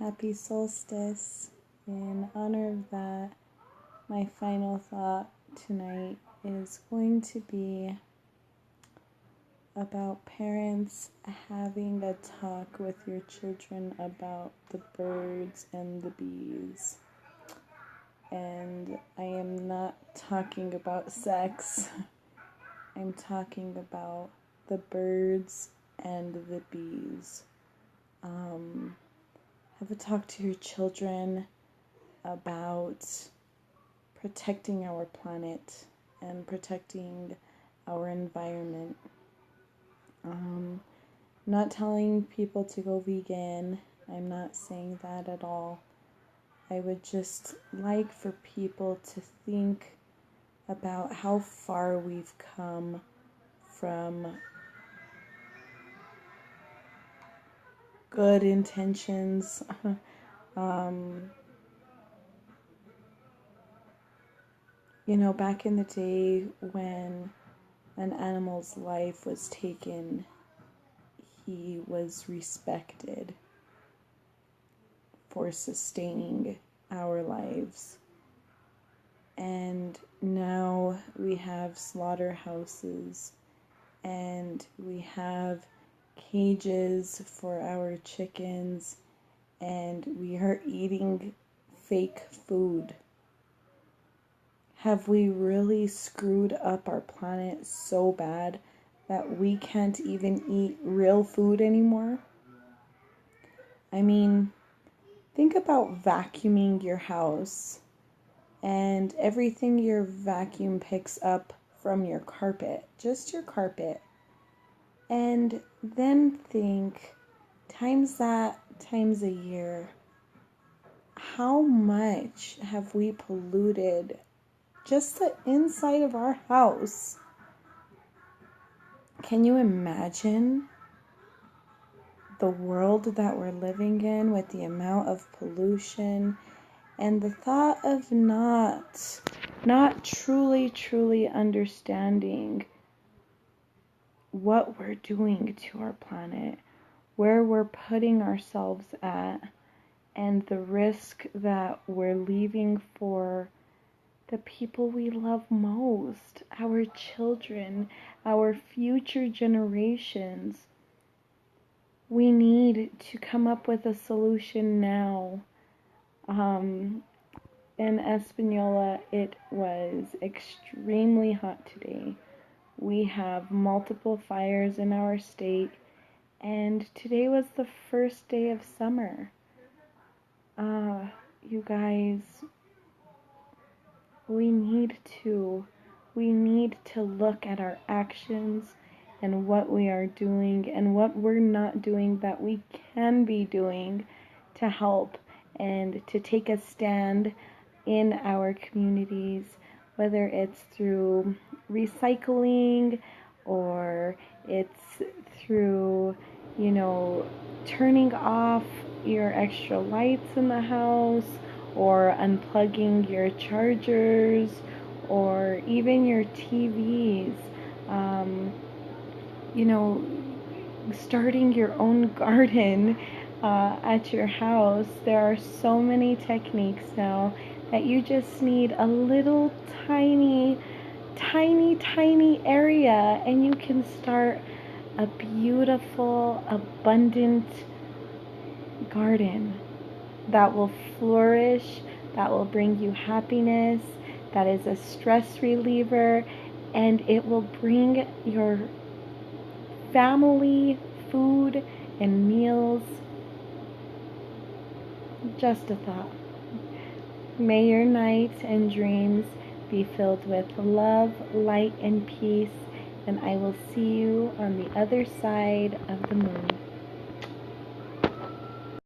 Happy solstice. In honor of that, my final thought tonight is going to be about parents having a talk with your children about the birds and the bees. And I am not talking about sex. I'm talking about the birds and the bees. Have a talk to your children about protecting our planet and protecting our environment. Not telling people to go vegan. I'm not saying that at all. I would just like for people to think about how far we've come from good intentions. Back in the day when an animal's life was taken, he was respected for sustaining our lives. And now we have slaughterhouses and we have cages for our chickens, and we are eating fake food. Have we really screwed up our planet so bad that we can't even eat real food anymore? I mean, think about vacuuming your house and everything your vacuum picks up from your carpet, just your carpet. And then think, times that, times a year, how much have we polluted just the inside of our house? Can you imagine the world that we're living in with the amount of pollution and the thought of not truly understanding what we're doing to our planet, where we're putting ourselves at, and the risk that we're leaving for the people we love most, our children, our future generations. We need to come up with a solution now. In Espanola, it was extremely hot today. We have multiple fires in our state, and today was the first day of summer. You guys, we need to look at our actions and what we are doing and what we're not doing that we can be doing to help and to take a stand in our communities, whether it's through recycling or it's through, turning off your extra lights in the house, or unplugging your chargers, or even your TVs. Starting your own garden at your house. There are so many techniques now that you just need a little tiny area, and you can start a beautiful, abundant garden that will flourish, that will bring you happiness, that is a stress reliever, and it will bring your family food and meals. Just a thought. May your nights and dreams be filled with love, light, and peace, and I will see you on the other side of the moon.